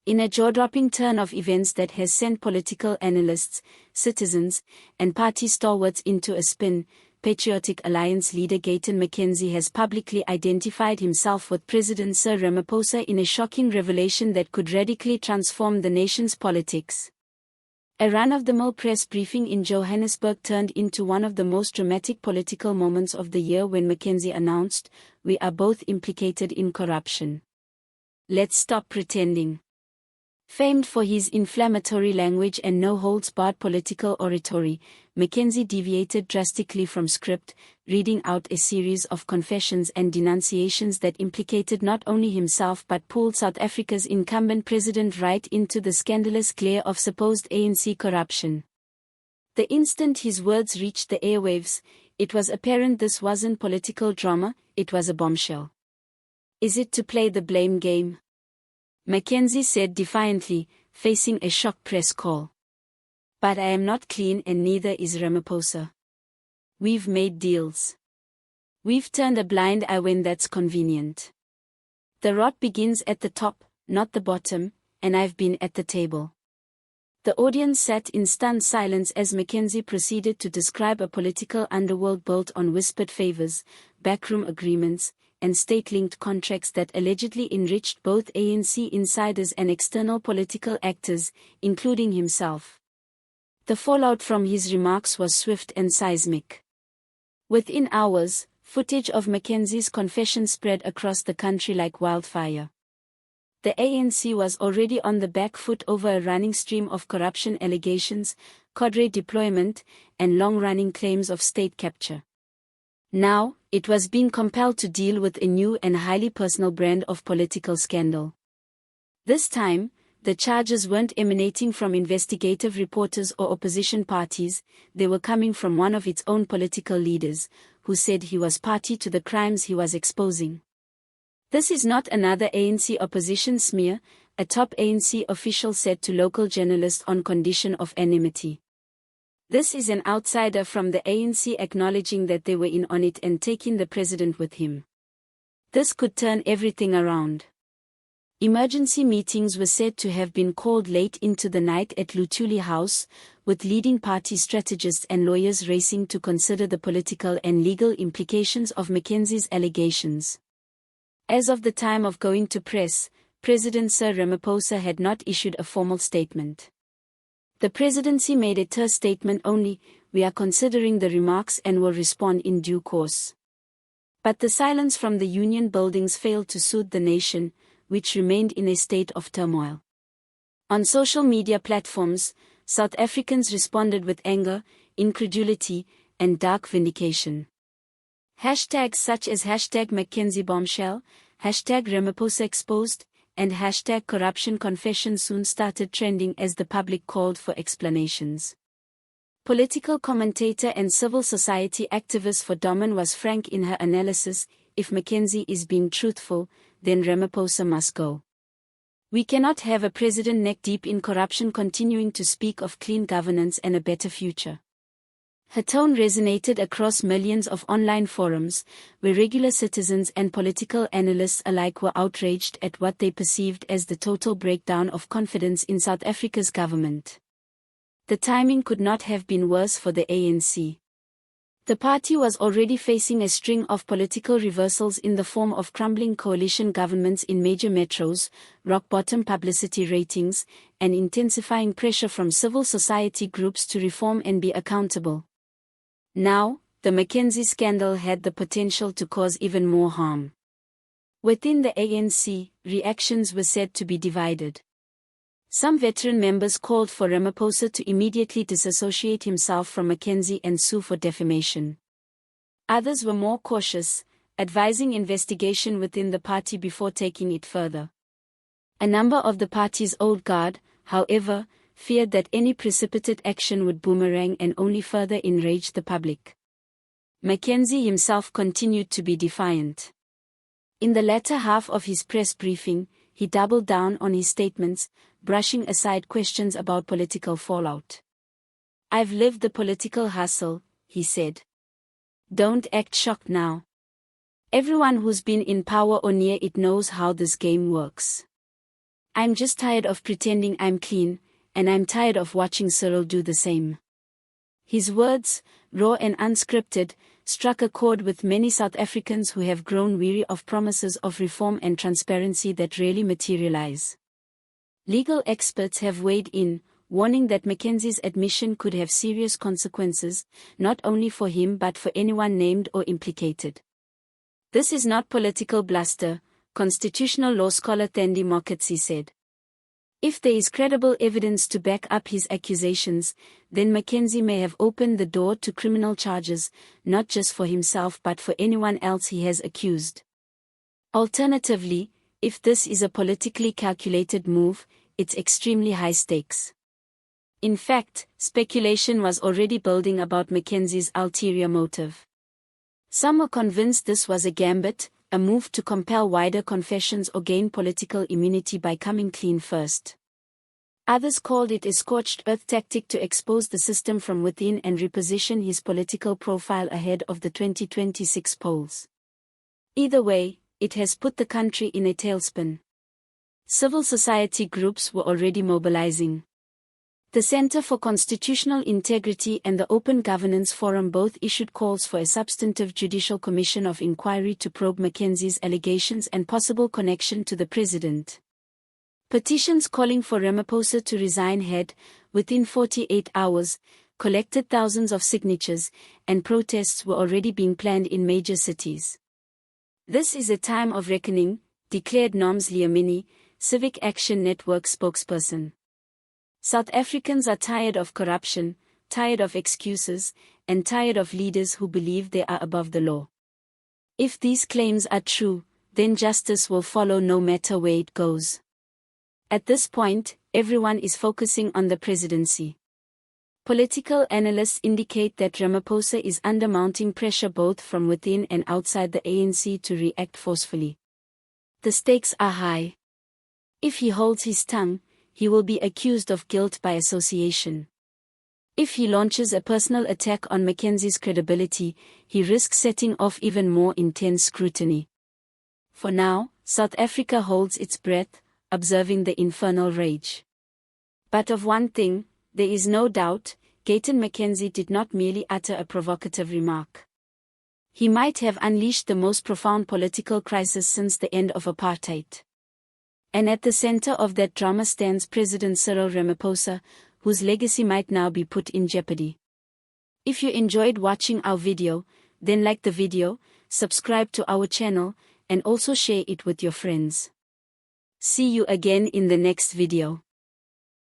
In a jaw-dropping turn of events that has sent political analysts, citizens, and party stalwarts into a spin, Patriotic Alliance leader Gayton McKenzie has publicly identified himself with President Sir Ramaphosa in a shocking revelation that could radically transform the nation's politics. A run-of-the-mill press briefing in Johannesburg turned into one of the most dramatic political moments of the year when McKenzie announced, "We are both implicated in corruption. Let's stop pretending." Famed for his inflammatory language and no-holds-barred political oratory, McKenzie deviated drastically from script, reading out a series of confessions and denunciations that implicated not only himself but pulled South Africa's incumbent president right into the scandalous glare of supposed ANC corruption. The instant his words reached the airwaves, it was apparent this wasn't political drama, it was a bombshell. Is it to play the blame game? McKenzie said defiantly, facing a shock press call. But I am not clean and neither is Ramaphosa. We've made deals. We've turned a blind eye when that's convenient. The rot begins at the top, not the bottom, and I've been at the table. The audience sat in stunned silence as McKenzie proceeded to describe a political underworld built on whispered favors, backroom agreements, and state-linked contracts that allegedly enriched both ANC insiders and external political actors, including himself. The fallout from his remarks was swift and seismic. Within hours, footage of McKenzie's confession spread across the country like wildfire. The ANC was already on the back foot over a running stream of corruption allegations, cadre deployment, and long-running claims of state capture. Now, it was being compelled to deal with a new and highly personal brand of political scandal. This time, the charges weren't emanating from investigative reporters or opposition parties, they were coming from one of its own political leaders, who said he was party to the crimes he was exposing. This is not another ANC opposition smear, a top ANC official said to local journalists on condition of anonymity. This is an outsider from the ANC acknowledging that they were in on it and taking the president with him. This could turn everything around. Emergency meetings were said to have been called late into the night at Luthuli House, with leading party strategists and lawyers racing to consider the political and legal implications of McKenzie's allegations. As of the time of going to press, President Sir Ramaphosa had not issued a formal statement. The presidency made a terse statement only, "We are considering the remarks and will respond in due course." But the silence from the union buildings failed to soothe the nation, which remained in a state of turmoil. On social media platforms, South Africans responded with anger, incredulity, and dark vindication. Hashtags such as #McKenzieBombshell, #RamaphosaExposed, and #CorruptionConfession soon started trending as the public called for explanations. Political commentator and civil society activist for Domen was frank in her analysis, "If McKenzie is being truthful, then Ramaphosa must go. We cannot have a president neck-deep in corruption continuing to speak of clean governance and a better future." Her tone resonated across millions of online forums, where regular citizens and political analysts alike were outraged at what they perceived as the total breakdown of confidence in South Africa's government. The timing could not have been worse for the ANC. The party was already facing a string of political reversals in the form of crumbling coalition governments in major metros, rock-bottom publicity ratings, and intensifying pressure from civil society groups to reform and be accountable. Now, the McKenzie scandal had the potential to cause even more harm. Within the ANC, reactions were said to be divided. Some veteran members called for Ramaphosa to immediately disassociate himself from McKenzie and sue for defamation. Others were more cautious, advising investigation within the party before taking it further. A number of the party's old guard, however, feared that any precipitate action would boomerang and only further enrage the public. McKenzie himself continued to be defiant. In the latter half of his press briefing, he doubled down on his statements, brushing aside questions about political fallout. "I've lived the political hustle," he said. "Don't act shocked now. Everyone who's been in power or near it knows how this game works. I'm just tired of pretending I'm clean, and I'm tired of watching Cyril do the same. His words, raw and unscripted, struck a chord with many South Africans who have grown weary of promises of reform and transparency that rarely materialize. Legal experts have weighed in, warning that McKenzie's admission could have serious consequences, not only for him but for anyone named or implicated. This is not political bluster, constitutional law scholar Thandi Moketsi said. If there is credible evidence to back up his accusations, then McKenzie may have opened the door to criminal charges, not just for himself but for anyone else he has accused. Alternatively, if this is a politically calculated move, it's extremely high stakes. In fact, speculation was already building about McKenzie's ulterior motive. Some were convinced this was a gambit, a move to compel wider confessions or gain political immunity by coming clean first. Others called it a scorched earth tactic to expose the system from within and reposition his political profile ahead of the 2026 polls. Either way, it has put the country in a tailspin. Civil society groups were already mobilizing. The Center for Constitutional Integrity and the Open Governance Forum both issued calls for a substantive judicial commission of inquiry to probe McKenzie's allegations and possible connection to the president. Petitions calling for Ramaphosa to resign had, within 48 hours, collected thousands of signatures, and protests were already being planned in major cities. This is a time of reckoning, declared Noms Liamini, Civic Action Network spokesperson. South Africans are tired of corruption, tired of excuses, and tired of leaders who believe they are above the law. If these claims are true, then justice will follow no matter where it goes. At this point, everyone is focusing on the presidency. Political analysts indicate that Ramaphosa is under mounting pressure both from within and outside the ANC to react forcefully. The stakes are high. If he holds his tongue, he will be accused of guilt by association. If he launches a personal attack on McKenzie's credibility, he risks setting off even more intense scrutiny. For now, South Africa holds its breath, observing the infernal rage. But of one thing, there is no doubt, Gayton McKenzie did not merely utter a provocative remark. He might have unleashed the most profound political crisis since the end of apartheid. And at the center of that drama stands President Cyril Ramaphosa, whose legacy might now be put in jeopardy. If you enjoyed watching our video, then like the video, subscribe to our channel, and also share it with your friends. See you again in the next video.